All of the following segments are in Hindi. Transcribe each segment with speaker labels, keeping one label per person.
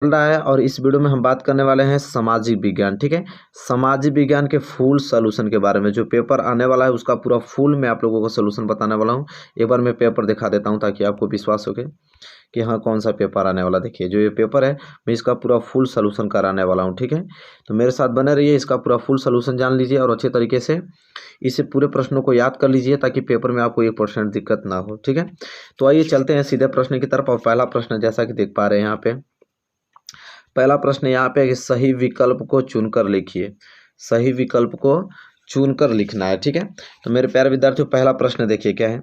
Speaker 1: चल रहा है और इस वीडियो में हम बात करने वाले हैं सामाजिक विज्ञान। ठीक है, सामाजिक विज्ञान के फुल सॉल्यूशन के बारे में। जो पेपर आने वाला है उसका पूरा फुल मैं आप लोगों को सॉल्यूशन बताने वाला हूं। एक बार मैं पेपर दिखा देता हूं ताकि आपको विश्वास हो कि हाँ कौन सा पेपर आने वाला। देखिए जो ये पेपर है मैं इसका पूरा फुल सॉल्यूशन कराने वाला हूँ। ठीक है, तो मेरे साथ बने रहिए, इसका पूरा फुल सॉल्यूशन जान लीजिए और अच्छे तरीके से इसे पूरे प्रश्नों को याद कर लीजिए ताकि पेपर में आपको 1% दिक्कत ना हो। ठीक है, तो आइए चलते हैं सीधे प्रश्न की तरफ। और पहला प्रश्न जैसा कि देख पा रहे हैं यहाँ पे, पहला प्रश्न यहाँ पे है कि सही विकल्प को चुनकर लिखिए। सही विकल्प को चुनकर लिखना है। ठीक है, तो मेरे प्यारे विद्यार्थियों पहला प्रश्न देखिए क्या है।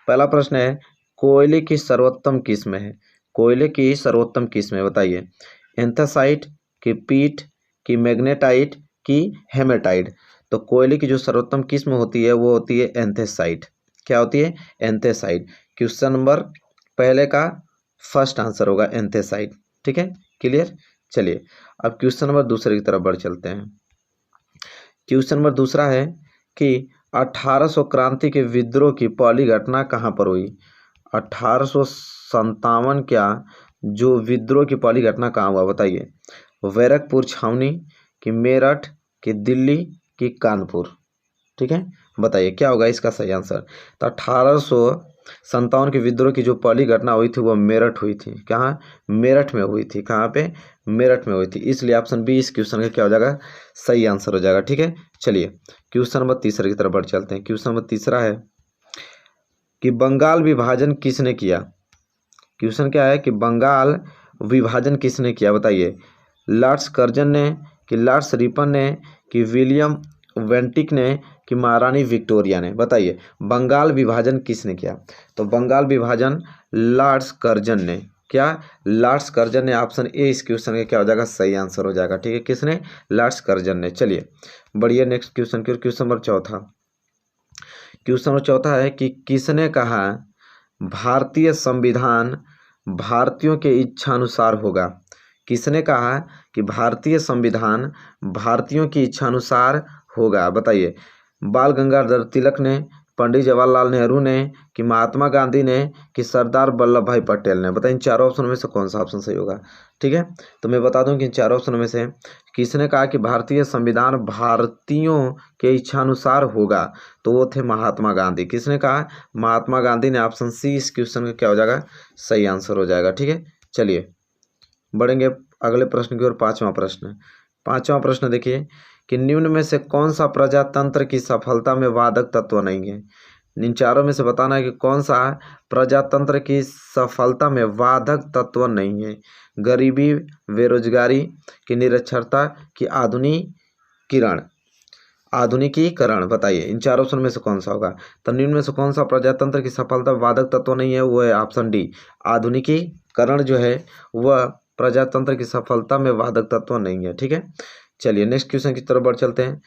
Speaker 1: पहला प्रश्न है कोयले की सर्वोत्तम किस्म है। कोयले की सर्वोत्तम किस्म है, बताइए। एंथ्रासाइट की पीट की मैग्नेटाइट की हेमेटाइट। तो कोयले की जो सर्वोत्तम किस्म होती है वो होती है एंथ्रासाइट। क्या होती है? एंथ्रासाइट। क्वेश्चन नंबर पहले का फर्स्ट आंसर होगा एंथ्रासाइट। ठीक है, क्लियर। चलिए अब क्वेश्चन नंबर दूसरे की तरफ बढ़ चलते हैं। क्वेश्चन नंबर दूसरा है कि 1800 क्रांति के विद्रोह की पहली घटना कहाँ पर हुई। 1857 क्या जो विद्रोह की पहली घटना कहाँ हुआ, बताइए। बैरकपुर छावनी कि मेरठ कि दिल्ली कि कानपुर। ठीक है, बताइए क्या होगा इसका सही आंसर। तो 1857 के विद्रोह की जो पहली घटना हुई थी वो मेरठ हुई थी। कहाँ? मेरठ में हुई थी। कहाँ पे? मेरठ में हुई थी। इसलिए ऑप्शन बी इस क्वेश्चन का क्या हो जाएगा, सही आंसर हो जाएगा। ठीक है, चलिए क्वेश्चन नंबर तीसरे की तरफ बढ़ चलते हैं। क्वेश्चन नंबर तीसरा है कि बंगाल विभाजन किसने किया। क्वेश्चन क्या है कि बंगाल विभाजन किसने किया, बताइए। लॉर्ड्स कर्जन ने कि लॉर्ड्स रिपन ने कि विलियम वेंटिक ने कि महारानी विक्टोरिया ने, बताइए बंगाल विभाजन किसने किया। तो बंगाल विभाजन लॉर्ड्स कर्जन ने। क्या? लॉर्ड्स कर्जन ने। ऑप्शन ए इस क्वेश्चन का क्या हो जाएगा, सही आंसर हो जाएगा। ठीक है, किसने? लॉर्ड्स कर्जन ने। चलिए बढ़िए नेक्स्ट क्वेश्चन की। क्वेश्चन नंबर चौथा। क्वेश्चन नंबर चौथा है कि किसने कहा भारतीय संविधान भारतीयों के इच्छानुसार होगा। किसने कहा कि भारतीय संविधान भारतीयों की इच्छानुसार होगा, बताइए। बाल गंगाधर तिलक ने, पंडित जवाहरलाल नेहरू ने कि महात्मा गांधी ने कि सरदार वल्लभ भाई पटेल ने। बताइए इन चारों ऑप्शन में से कौन सा ऑप्शन सही होगा। ठीक है, तो मैं बता दूं कि इन चारों ऑप्शन में से किसने कहा कि भारतीय संविधान भारतीयों के इच्छानुसार होगा, तो वो थे महात्मा गांधी। किसने कहा? महात्मा गांधी ने। ऑप्शन सी इस क्वेश्चन का क्या हो जाएगा, सही आंसर हो जाएगा। ठीक है, चलिए बढ़ेंगे अगले प्रश्न की ओर। पांचवा प्रश्न। पांचवा प्रश्न देखिए कि निम्न में से कौन सा प्रजातंत्र की सफलता में वादक तत्व नहीं है। इन चारों में से बताना है कि कौन सा प्रजातंत्र की सफलता में वादक तत्व नहीं है। गरीबी, बेरोजगारी की निरक्षरता की आधुनिकीकरण, बताइए इन चारों ऑप्शन में से कौन सा होगा। तो निम्न में से कौन सा प्रजातंत्र की सफलता वादक तत्व नहीं है, वो है ऑप्शन डी आधुनिकीकरण जो है वह प्रजातंत्र की सफलता में वादक तत्व नहीं है। ठीक है, चलिए नेक्स्ट क्वेश्चन की तरफ बढ़ चलते हैं।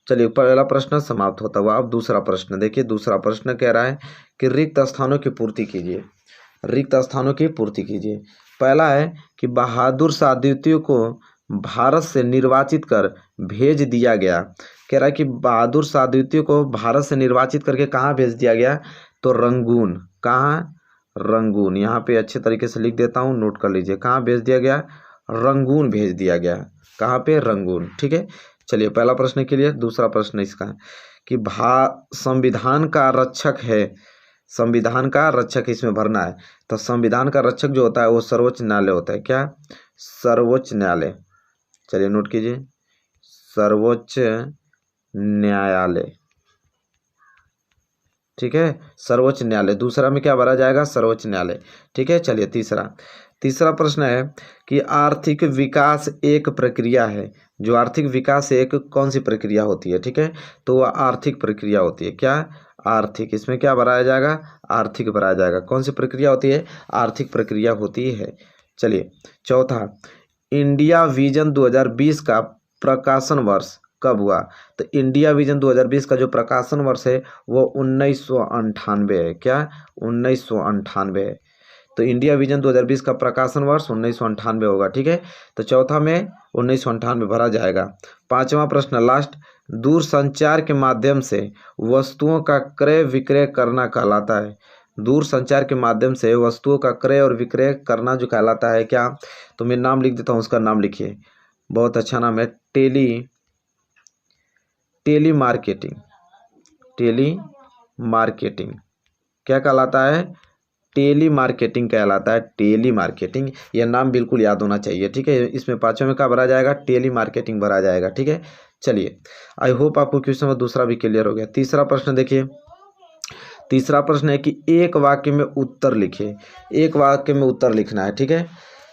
Speaker 1: चलिए पहला प्रश्न समाप्त होता हुआ अब दूसरा प्रश्न देखिए। दूसरा प्रश्न कह रहा है कि रिक्त स्थानों की पूर्ति कीजिए। रिक्त स्थानों की पूर्ति कीजिए। पहला है कि बहादुर शाह द्वितीय को भारत से निर्वाचित कर भेज दिया गया। कह रहा है कि बहादुर शाह द्वितीय को भारत से निर्वाचित करके कहाँ भेज दिया गया, तो रंगून। कहाँ? रंगून। यहाँ पे अच्छे तरीके से लिख देता हूँ, नोट कर लीजिए। कहाँ भेज दिया गया? रंगून भेज दिया गया। कहाँ पे? रंगून। ठीक है, चलिए पहला प्रश्न के लिए। दूसरा प्रश्न इसका है कि संविधान का रक्षक है। संविधान का रक्षक इसमें भरना है। तो संविधान का रक्षक जो होता है वो सर्वोच्च न्यायालय होता है। क्या? सर्वोच्च न्यायालय। चलिए नोट कीजिए, सर्वोच्च न्यायालय। ठीक है, सर्वोच्च न्यायालय। दूसरा में क्या भरा जाएगा, सर्वोच्च न्यायालय। ठीक है, चलिए तीसरा प्रश्न है कि आर्थिक विकास एक प्रक्रिया है। जो आर्थिक विकास एक कौन सी प्रक्रिया होती है। ठीक है, तो वह आर्थिक प्रक्रिया होती है। क्या? आर्थिक। इसमें क्या भराया जाएगा, आर्थिक भराया जाएगा। कौन सी प्रक्रिया होती है, आर्थिक प्रक्रिया होती है। चलिए चौथा, इंडिया विजन 2020 का प्रकाशन वर्ष कब हुआ। तो इंडिया विजन 2020 का जो प्रकाशन वर्ष है वो 1998 है। क्या? 1998 है। तो इंडिया विजन 2020 का प्रकाशन वर्ष 1998 होगा। ठीक है, तो चौथा में 1998 भरा जाएगा। पांचवा प्रश्न लास्ट, दूरसंचार के माध्यम से वस्तुओं का क्रय विक्रय करना कहलाता है। दूर संचार के माध्यम से वस्तुओं का क्रय और विक्रय करना जो कहलाता है क्या? तो मैं नाम लिख देता हूँ, उसका नाम लिखिए, बहुत अच्छा नाम है, टेली मार्केटिंग। टेली मार्केटिंग क्या कहलाता है? टेली मार्केटिंग कहलाता है, टेली मार्केटिंग। यह नाम बिल्कुल याद होना चाहिए, ठीक है। इसमें पांचवें में क्या भरा जाएगा? टेली मार्केटिंग भरा जाएगा, ठीक है। चलिए, आई होप आपको क्वेश्चन में दूसरा भी क्लियर हो गया। तीसरा प्रश्न देखिए, तीसरा प्रश्न है कि एक वाक्य में उत्तर लिखिए। एक वाक्य में उत्तर लिखना है, ठीक है।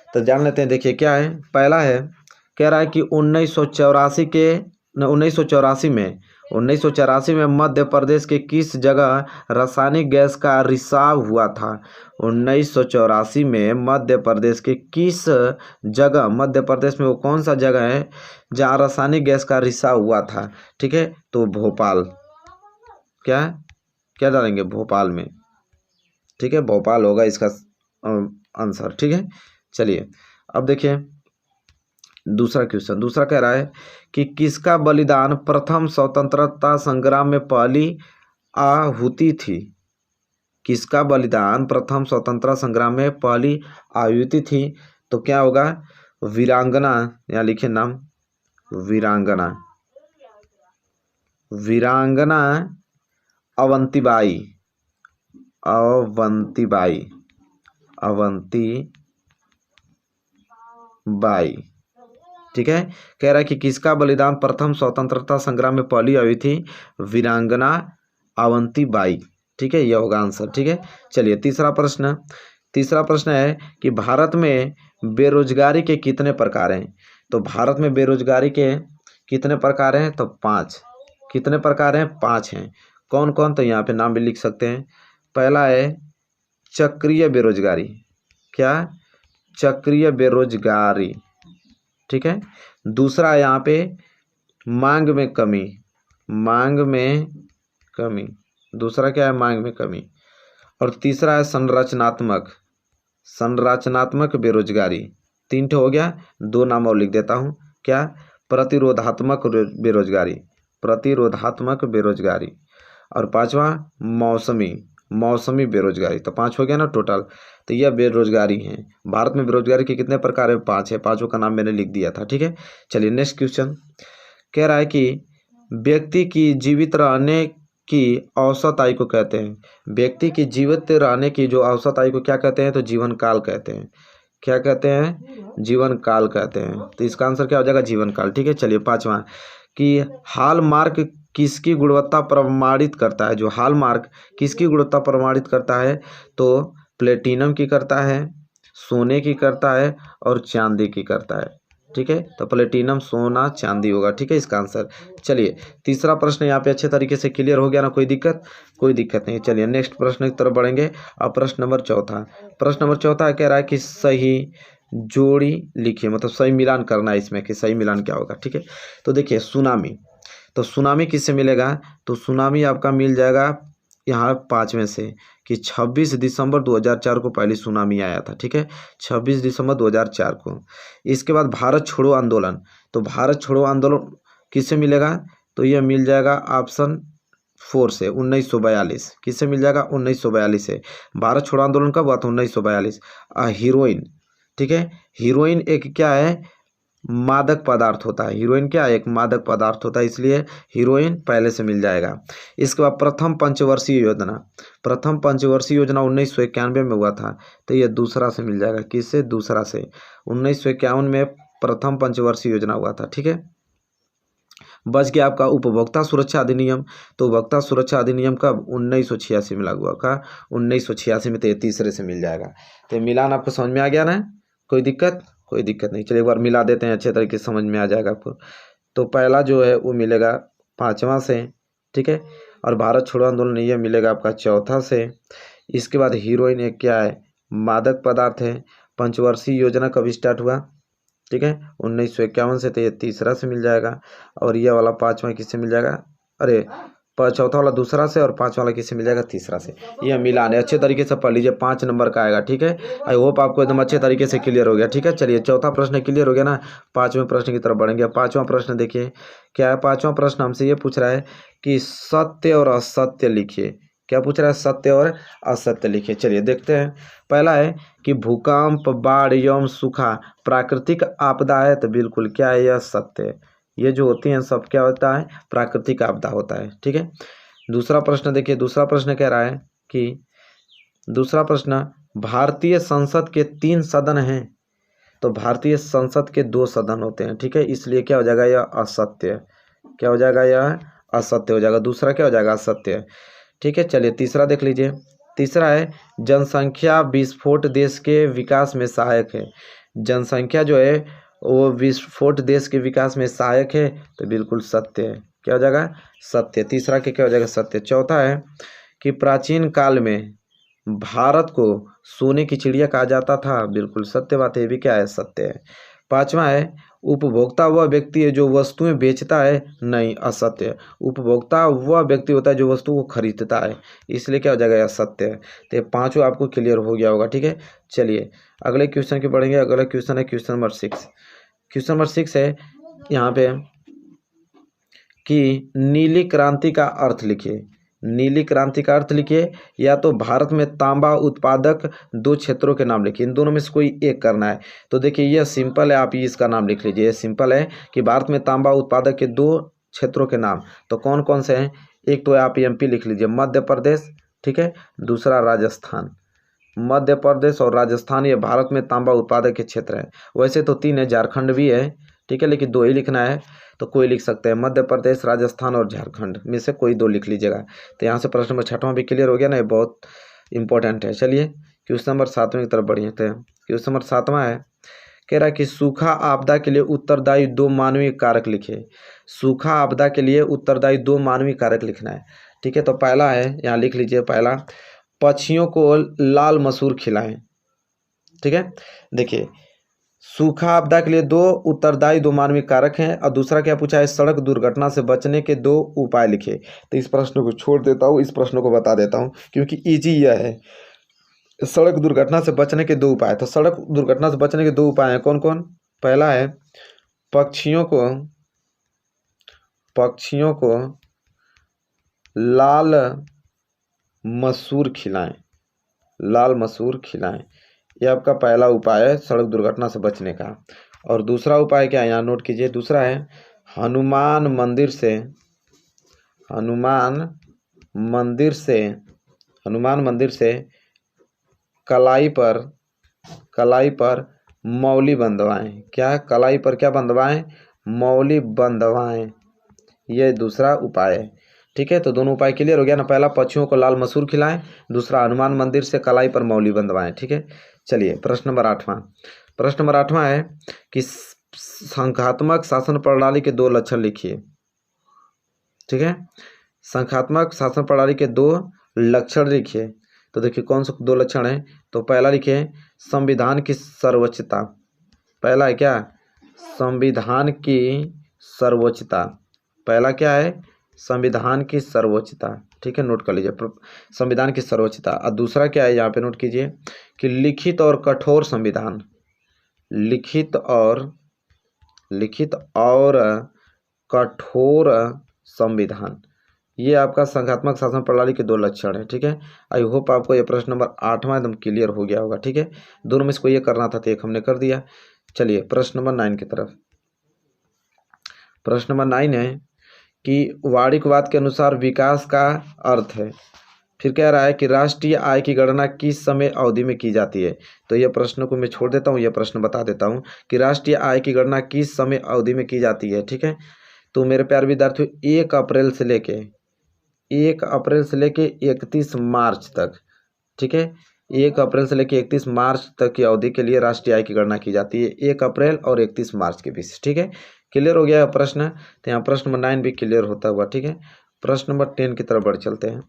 Speaker 1: तो जान लेते हैं, देखिए क्या है। पहला है, कह रहा है कि 1984 में मध्य प्रदेश के किस जगह रासायनिक गैस का रिसाव हुआ था? 1984 में मध्य प्रदेश के किस जगह, मध्य प्रदेश में वो कौन सा जगह है जहाँ रासायनिक गैस का रिसाव हुआ था? ठीक है, तो भोपाल। क्या क्या डालेंगे? भोपाल में, ठीक है, भोपाल होगा इसका आंसर, ठीक है। चलिए, अब देखिए दूसरा क्वेश्चन। दूसरा कह रहा है कि किसका बलिदान प्रथम स्वतंत्रता संग्राम में पहली आहुति थी? किसका बलिदान प्रथम स्वतंत्रता संग्राम में पहली आहुति थी? तो क्या होगा? वीरांगना, यहाँ लिखिए नाम, वीरांगना, वीरांगना अवंतीबाई, अवंतीबाई, अवंतीबाई, ठीक है। कह रहा है कि किसका बलिदान प्रथम स्वतंत्रता संग्राम में पहली हुई थी? वीरांगना अवंतीबाई, ठीक है, यह होगा आंसर, ठीक है। चलिए, तीसरा प्रश्न। तीसरा प्रश्न है कि भारत में बेरोजगारी के कितने प्रकार हैं? तो भारत में बेरोजगारी के कितने प्रकार हैं? तो 5। कितने प्रकार हैं? 5 हैं। कौन कौन? तो यहाँ पे नाम भी लिख सकते हैं। पहला है चक्रीय बेरोजगारी। क्या? चक्रीय बेरोजगारी, ठीक है। दूसरा है यहाँ पे मांग में कमी, मांग में कमी। दूसरा क्या है? मांग में कमी। और तीसरा है संरचनात्मक, संरचनात्मक बेरोजगारी। 3 ठो हो गया, 2 नाम और लिख देता हूँ। क्या? प्रतिरोधात्मक बेरोजगारी, प्रतिरोधात्मक बेरोजगारी। और 5वां मौसमी, मौसमी बेरोजगारी। तो 5 हो गया ना टोटल। तो यह बेरोजगारी है। भारत में बेरोजगारी के कितने प्रकार है? 5 है। 5 का नाम मैंने लिख दिया था, ठीक है। चलिए, नेक्स्ट क्वेश्चन। कह रहा है कि व्यक्ति की जीवित रहने की औसत आयु को कहते हैं। व्यक्ति की जीवित रहने की जो औसत आयु को क्या कहते हैं? तो जीवन काल कहते हैं। क्या कहते हैं? जीवन काल कहते हैं। तो इसका आंसर क्या हो जाएगा? जीवन काल, ठीक है। चलिए, 5वां कि हॉलमार्क किसकी गुणवत्ता प्रमाणित करता है? जो हॉलमार्क किसकी गुणवत्ता प्रमाणित करता है? तो प्लेटिनम की करता है, सोने की करता है और चांदी की करता है, ठीक है। तो प्लेटिनम, सोना, चांदी होगा, ठीक है, इसका आंसर। चलिए, तीसरा प्रश्न यहाँ पे अच्छे तरीके से क्लियर हो गया ना? कोई दिक्कत? कोई दिक्कत नहीं। चलिए, नेक्स्ट प्रश्न की तरफ बढ़ेंगे। अब प्रश्न नंबर चौथा। प्रश्न नंबर चौथा कह रहा है कि सही जोड़ी लिखिए, मतलब सही मिलान करना है इसमें, कि सही मिलान क्या होगा, ठीक है। तो देखिए, सुनामी। तो सुनामी किससे मिलेगा? तो सुनामी आपका मिल जाएगा यहाँ 5 में से, कि 26 दिसंबर 2004 को पहली सुनामी आया था, ठीक है, 26 दिसंबर 2004 को। इसके बाद भारत छोड़ो आंदोलन। तो भारत छोड़ो आंदोलन किससे मिलेगा? तो यह मिल जाएगा ऑप्शन 4 से, 1942। किससे मिल जाएगा? 1942 से। भारत छोड़ो आंदोलन कब हुआ था? 1942। हीरोइन, ठीक है। हीरोइन एक क्या है? मादक पदार्थ होता है। हीरोइन क्या है? एक मादक पदार्थ होता है, इसलिए हीरोइन पहले से मिल जाएगा। इसके बाद प्रथम पंचवर्षीय योजना। प्रथम पंचवर्षीय योजना 1991 में हुआ था, तो ये दूसरा से मिल जाएगा। किससे? दूसरा से। 1951 में प्रथम पंचवर्षीय योजना हुआ था, ठीक है। बच गया आपका उपभोक्ता सुरक्षा अधिनियम। तो उपभोक्ता सुरक्षा अधिनियम कब? 1986 में लागू हुआ। का 1986 में, तो ये तीसरे से मिल जाएगा। तो मिलान आपको समझ में आ गया ना? कोई दिक्कत? कोई दिक्कत नहीं। चलिए, एक बार मिला देते हैं, अच्छे तरीके से समझ में आ जाएगा आपको। तो पहला जो है वो मिलेगा 5वां से, ठीक है। और भारत छोड़ो आंदोलन ये मिलेगा आपका चौथा से। इसके बाद हीरोइन एक क्या है? मादक पदार्थ है। पंचवर्षीय योजना कब स्टार्ट हुआ? ठीक है, 1951 से, तो ये तीसरा से मिल जाएगा। और ये वाला 5वां किससे मिल जाएगा? अरे, चौथा वाला दूसरा से और 5वां वाला किससे मिल जाएगा? तीसरा से। ये मिलान है, अच्छे तरीके से पढ़ लीजिए, 5 नंबर का आएगा, ठीक है। आई होप आपको एकदम अच्छे तरीके से क्लियर हो गया, ठीक है। चलिए, चौथा प्रश्न क्लियर हो गया ना? 5वें प्रश्न की तरफ बढ़ेंगे। 5वां प्रश्न देखिए क्या है। 5वां प्रश्न हमसे ये पूछ रहा है कि सत्य और असत्य लिखिए। क्या पूछ रहा है, सत्य और असत्य लिखिए। चलिए देखते हैं। पहला है कि भूकंप, बाढ़ एवं सूखा प्राकृतिक आपदा है, तो बिल्कुल क्या है, यह सत्य है। ये जो होती हैं सब क्या होता है, प्राकृतिक आपदा होता है। ठीक है। दूसरा प्रश्न देखिए, दूसरा प्रश्न कह रहा है कि दूसरा प्रश्न, भारतीय संसद के 3 सदन हैं, तो भारतीय संसद के 2 सदन होते हैं। ठीक है, इसलिए क्या हो जाएगा, यह असत्य। क्या हो जाएगा, यह असत्य हो जाएगा। दूसरा क्या हो जाएगा, असत्य। ठीक है। चलिए तीसरा देख लीजिए। तीसरा है जनसंख्या विस्फोट देश के विकास में सहायक है। जनसंख्या जो है वो विस्फोट देश के विकास में सहायक है, तो बिल्कुल सत्य है। क्या हो जाएगा, सत्य। तीसरा के क्या हो जाएगा, सत्य। चौथा है कि प्राचीन काल में भारत को सोने की चिड़िया कहा जाता था, बिल्कुल सत्य बात है, ये भी क्या है, सत्य है। पांचवा है उपभोक्ता वह व्यक्ति है जो वस्तुएं बेचता है, नहीं, असत्य। उपभोक्ता वह व्यक्ति होता है जो वस्तु को खरीदता है, इसलिए क्या हो जाएगा, यह सत्य है। तो ये पांचों आपको क्लियर हो गया होगा। ठीक है। चलिए अगले क्वेश्चन की बढ़ेंगे। अगला क्वेश्चन है क्वेश्चन नंबर 6। क्वेश्चन नंबर 6 है यहाँ पे कि नीली क्रांति का अर्थ लिखिए। नीली क्रांति का अर्थ लिखिए, या तो भारत में तांबा उत्पादक 2 क्षेत्रों के नाम लिखिए। इन दोनों में से कोई एक करना है। तो देखिए यह सिंपल है, आप इसका नाम लिख लीजिए। यह सिंपल है कि भारत में तांबा उत्पादक के 2 क्षेत्रों के नाम, तो कौन कौन से हैं। एक तो आप एमपी लिख लीजिए, मध्य प्रदेश। ठीक है। दूसरा राजस्थान। मध्य प्रदेश और राजस्थान ये भारत में तांबा उत्पादक के क्षेत्र हैं। वैसे तो 3 है, झारखंड भी है। ठीक है, लेकिन 2 ही लिखना है, तो कोई लिख सकते हैं, मध्य प्रदेश, राजस्थान और झारखंड में से कोई 2 लिख लीजिएगा। तो यहाँ से प्रश्न नंबर 6वां भी क्लियर हो गया ना, ये बहुत इंपॉर्टेंट है। चलिए क्वेश्चन नंबर 7वें की तरफ बढ़िए थे। क्वेश्चन नंबर 7वां है, कह रहा है कि सूखा आपदा के लिए उत्तरदायी 2 मानवीय कारक लिखे। सूखा आपदा के लिए उत्तरदायी 2 मानवीय कारक लिखना है। ठीक है। तो पहला है, यहाँ लिख लीजिए, पहला पक्षियों को लाल मसूर खिलाएं। ठीक है। देखिए सूखा आपदा के लिए 2 उत्तरदायी 2 मानवीय कारक हैं, और दूसरा क्या पूछा है, सड़क दुर्घटना से बचने के 2 उपाय लिखे। तो इस प्रश्न को छोड़ देता हूँ, इस प्रश्न को बता देता हूँ क्योंकि इजी यह है। सड़क दुर्घटना से बचने के 2 उपाय, तो सड़क दुर्घटना से बचने के 2 उपाय हैं कौन कौन। पहला है पक्षियों को लाल मसूर खिलाएं। लाल मसूर खिलाएं, यह आपका पहला उपाय है सड़क दुर्घटना से बचने का। और दूसरा उपाय क्या है, यहाँ नोट कीजिए। दूसरा है हनुमान मंदिर से कलाई पर मौली बंधवाएं। क्या, कलाई पर क्या बंधवाएं, मौली बंधवाएं, यह दूसरा उपाय है। ठीक है। तो दोनों उपाय क्लियर हो गया ना। पहला पक्षियों को लाल मसूर खिलाएं, दूसरा हनुमान मंदिर से कलाई पर मौली बंधवाएं। ठीक है। चलिए प्रश्न नंबर 8वां है कि संख्यात्मक शासन प्रणाली के 2 लक्षण लिखिए। ठीक है। संख्यात्मक शासन प्रणाली के 2 लक्षण लिखिए। तो देखिए कौन से 2 लक्षण हैं। तो पहला लिखिए संविधान की सर्वोच्चता। पहला है क्या, संविधान की सर्वोच्चता। पहला क्या है, संविधान की सर्वोच्चता। ठीक है, नोट कर लीजिए संविधान की सर्वोच्चता। और दूसरा क्या है, यहाँ पे नोट कीजिए कि लिखित और कठोर संविधान। लिखित और कठोर संविधान, ये आपका संख्यात्मक शासन प्रणाली के 2 लक्षण है। ठीक है। आई होप आपको ये प्रश्न नंबर 8वां एकदम क्लियर हो गया होगा। ठीक है। दोनों में से कोई ये करना था तो एक हमने कर दिया। चलिए प्रश्न नंबर 9 की तरफ। प्रश्न नंबर 9 है कि वाणिज्यवाद के अनुसार विकास का अर्थ है। फिर कह रहा है कि राष्ट्रीय आय की गणना किस समय अवधि में की जाती है। तो यह प्रश्न को मैं छोड़ देता हूँ, यह प्रश्न बता देता हूँ कि राष्ट्रीय आय की गणना किस समय अवधि में की जाती है। ठीक है। तो मेरे प्यारे विद्यार्थियों 1 अप्रैल से लेके 31 मार्च तक। ठीक है। 1 अप्रैल से लेके 31 मार्च तक की अवधि के लिए राष्ट्रीय आय की गणना की जाती है, 1 अप्रैल और 31 मार्च के बीच। ठीक है। क्लियर हो गया प्रश्न। तो यहाँ प्रश्न नंबर 9 भी क्लियर होता हुआ। ठीक है। प्रश्न नंबर 10 की तरफ बढ़ चलते हैं।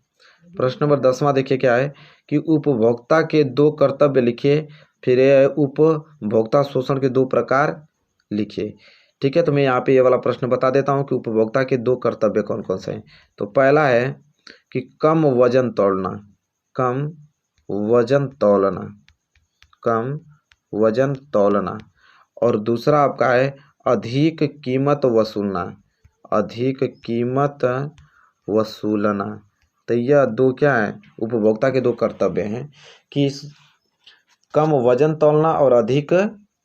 Speaker 1: प्रश्न नंबर 10वां देखिए क्या है कि उपभोक्ता के 2 कर्तव्य लिखिए। फिर उपभोक्ता शोषण के 2 प्रकार लिखिए। ठीक है। तो मैं यहाँ पे ये वाला प्रश्न बता देता हूँ कि उपभोक्ता के 2 कर्तव्य कौन कौन से हैं। तो पहला है कि कम वजन तौलना, और दूसरा आपका है अधिक कीमत वसूलना। तो यह दो क्या है, उपभोक्ता के दो कर्तव्य हैं कि कम वजन तौलना और अधिक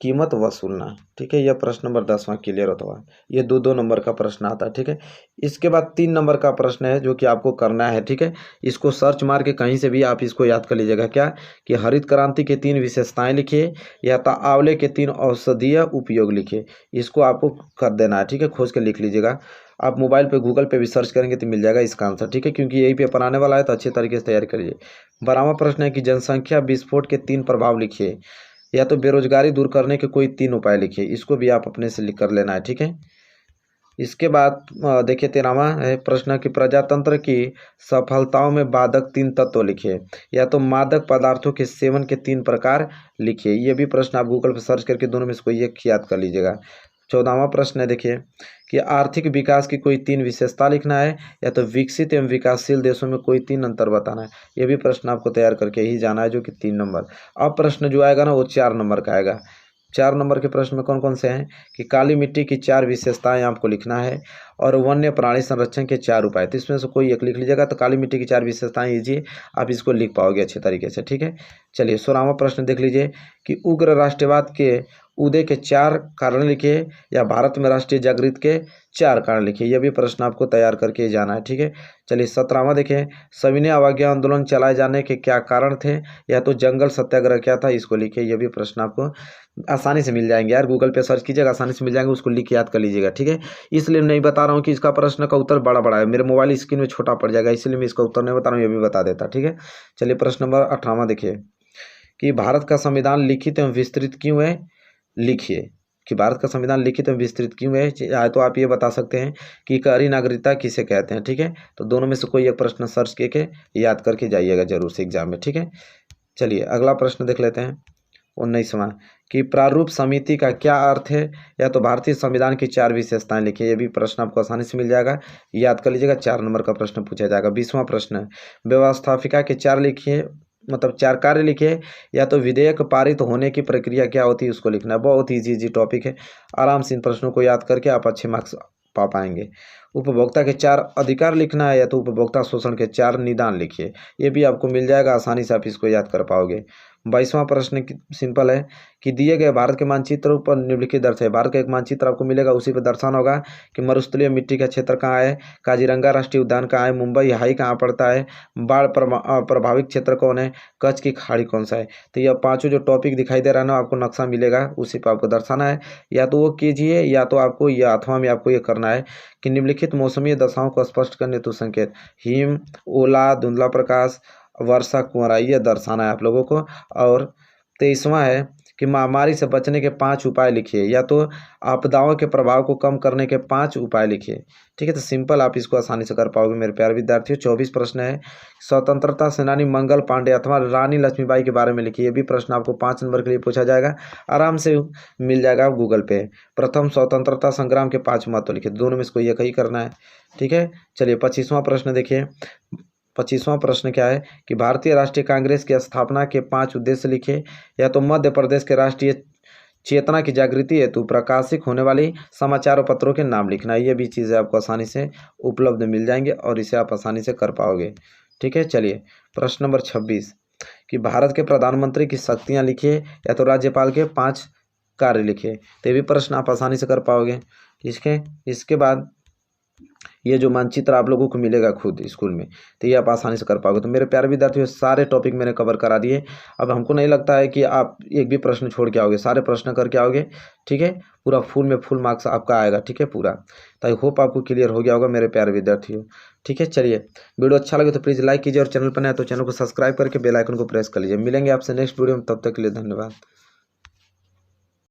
Speaker 1: कीमत वसूलना। ठीक है, यह प्रश्न नंबर 10वां क्लियर होता है। ये दो नंबर का प्रश्न आता है। ठीक है, इसके बाद 3 नंबर का प्रश्न है जो कि आपको करना है। ठीक है, इसको सर्च मार के कहीं से भी आप इसको याद कर लीजिएगा। क्या कि हरित क्रांति के 3 विशेषताएं लिखिए या तो आंवले के 3 औषधीय उपयोग लिखिए। इसको आपको कर देना है। ठीक है, खोज के लिख लीजिएगा। आप मोबाइल पे गूगल पे भी सर्च करेंगे तो मिल जाएगा इसका आंसर। ठीक है, क्योंकि यही पेपर आने वाला है तो अच्छे तरीके से तैयारी करिए। 12वां प्रश्न है कि जनसंख्या विस्फोट के 3 प्रभाव लिखिए या तो बेरोजगारी दूर करने के कोई 3 उपाय लिखिए। इसको भी आप अपने से लिख कर लेना है। ठीक है, इसके बाद देखिए 13वां है प्रश्न कि प्रजातंत्र की सफलताओं में बाधक 3 तत्व लिखिए या तो मादक पदार्थों के सेवन के 3 प्रकार लिखिए। ये भी प्रश्न आप गूगल पर सर्च करके दोनों में से कोई एक याद कर लीजिएगा। 14वां प्रश्न है देखिए कि आर्थिक विकास की कोई 3 विशेषता लिखना है या तो विकसित एवं विकासशील देशों में कोई 3 अंतर बताना है। ये भी प्रश्न आपको तैयार करके ही जाना है जो कि 3 नंबर। अब प्रश्न जो आएगा ना वो 4 नंबर का आएगा। 4 नंबर के प्रश्न में कौन कौन से हैं कि काली मिट्टी की 4 विशेषताएं आपको लिखना है और वन्य प्राणी संरक्षण के 4 उपाय। तो इसमें से कोई एक लिख लीजिएगा। तो काली मिट्टी की 4 विशेषताएं लीजिए, आप इसको लिख पाओगे अच्छे तरीके से। ठीक है, चलिए 16वां प्रश्न देख लीजिए कि उग्र राष्ट्रवाद के उदय के 4 कारण लिखिए या भारत में राष्ट्रीय जागृति के 4 कारण लिखिए। यह भी प्रश्न आपको तैयार करके जाना है। ठीक है, चलिए 17वां देखें सविनय अवज्ञा आंदोलन चलाए जाने के क्या कारण थे या तो जंगल सत्याग्रह क्या था, इसको लिखिए। यह भी प्रश्न आपको आसानी से मिल जाएंगे यार, गूगल पे सर्च कीजिएगा आसानी से मिल जाएंगे, उसको लिख के याद कर लीजिएगा। ठीक है, इसलिए नहीं बता रहा हूँ कि इसका प्रश्न का उत्तर बड़ा बड़ा है, मेरे मोबाइल स्क्रीन में छोटा पड़ जाएगा, इसलिए मैं इसका उत्तर नहीं बता रहा हूँ, ये भी बता देता। ठीक है, चलिए प्रश्न नंबर 18वां देखिए कि भारत का संविधान लिखित एवं विस्तृत क्यों है, लिखिए कि भारत का संविधान लिखित एवं विस्तृत क्यों है। चाहे तो आप ये बता सकते हैं कि करी नागरिकता किसे कहते हैं। ठीक है, तो दोनों में से कोई एक प्रश्न सर्च करके याद करके जाइएगा जरूर से एग्जाम में। ठीक है, चलिए अगला प्रश्न देख लेते हैं 19वां कि प्रारूप समिति का क्या अर्थ है या तो भारतीय संविधान की 4 विशेषताएं लिखिए। ये भी प्रश्न आपको आसानी से मिल जाएगा, याद कर लीजिएगा। 4 नंबर का प्रश्न पूछा जाएगा। 20वां प्रश्न है व्यवस्थापिका के 4 लिखिए, मतलब 4 कार्य लिखिए या तो विधेयक पारित होने की प्रक्रिया क्या होती है उसको लिखना है। बहुत इजी टॉपिक है, आराम से इन प्रश्नों को याद करके आप अच्छे मार्क्स पा पाएंगे। उपभोक्ता के 4 अधिकार लिखना है या तो उपभोक्ता शोषण के 4 निदान लिखिए। ये भी आपको मिल जाएगा, आसानी से आप इसको याद कर पाओगे। 22वां प्रश्न सिंपल है कि दिए गए भारत के मानचित्र पर निम्नलिखित दर्शाए। भारत का एक मानचित्र आपको मिलेगा, उसी पर दर्शाना होगा कि मरुस्थलीय मिट्टी का क्षेत्र कहाँ है, काजीरंगा राष्ट्रीय उद्यान कहाँ है, मुंबई हाई कहाँ पड़ता है, बाढ़ प्रभावित क्षेत्र कौन है, कच्छ की खाड़ी कौन सा है। तो यह 5 जो टॉपिक दिखाई दे रहा है ना, आपको नक्शा मिलेगा, उसी पर आपको दर्शाना है। या तो वो कीजिए या तो आपको यह अथवा में आपको ये करना है कि निम्नलिखित मौसमी दशाओं को स्पष्ट करने हेतु संकेत हिम, ओला, धुंधला प्रकाश, वर्षा, कुंवरा, ये दर्शाना है आप लोगों को। और 23वां है कि महामारी से बचने के 5 उपाय लिखिए या तो आपदाओं के प्रभाव को कम करने के 5 उपाय लिखिए। ठीक है, तो सिंपल आप इसको आसानी से कर पाओगे मेरे प्यारे विद्यार्थियों। 24 प्रश्न है स्वतंत्रता सेनानी मंगल पांडे अथवा रानी लक्ष्मीबाई के बारे में लिखिए। ये भी प्रश्न आपको 5 नंबर के लिए पूछा जाएगा, आराम से मिल जाएगा गूगल पे। प्रथम स्वतंत्रता संग्राम के 5 महत्व लिखिए, दोनों में इसको एक ही करना है। ठीक है, चलिए 25वां प्रश्न देखिए। 25वां प्रश्न क्या है कि भारतीय राष्ट्रीय कांग्रेस की स्थापना के 5 उद्देश्य लिखे या तो मध्य प्रदेश के राष्ट्रीय चेतना की जागृति हेतु प्रकाशित होने वाली समाचार पत्रों के नाम लिखना है। ये भी चीज़ें आपको आसानी से उपलब्ध मिल जाएंगे और इसे आप आसानी से कर पाओगे। ठीक है, चलिए प्रश्न नंबर 26 कि भारत के प्रधानमंत्री की शक्तियाँ लिखिए या तो राज्यपाल के 5 कार्य लिखिए। तो ये भी प्रश्न आप आसानी से कर पाओगे। इसके बाद ये जो मानचित्र आप लोगों को मिलेगा खुद स्कूल में, तो ये आप आसानी से कर पाओगे। तो मेरे प्यारे विद्यार्थियों सारे टॉपिक मैंने कवर करा दिए। अब हमको नहीं लगता है कि आप एक भी प्रश्न छोड़ के आओगे, सारे प्रश्न करके आओगे। ठीक है, पूरा फुल में फुल मार्क्स आपका आएगा। ठीक है, पूरा। तो आई होप आपको क्लियर हो गया होगा मेरे प्यारे विद्यार्थियों। ठीक है, चलिए वीडियो अच्छा लगे तो प्लीज़ लाइक कीजिए और चैनल पर नए तो चैनल को सब्सक्राइब करके बेल आइकन को प्रेस कर लीजिए। मिलेंगे आपसे नेक्स्ट वीडियो में, तब तक के लिए धन्यवाद।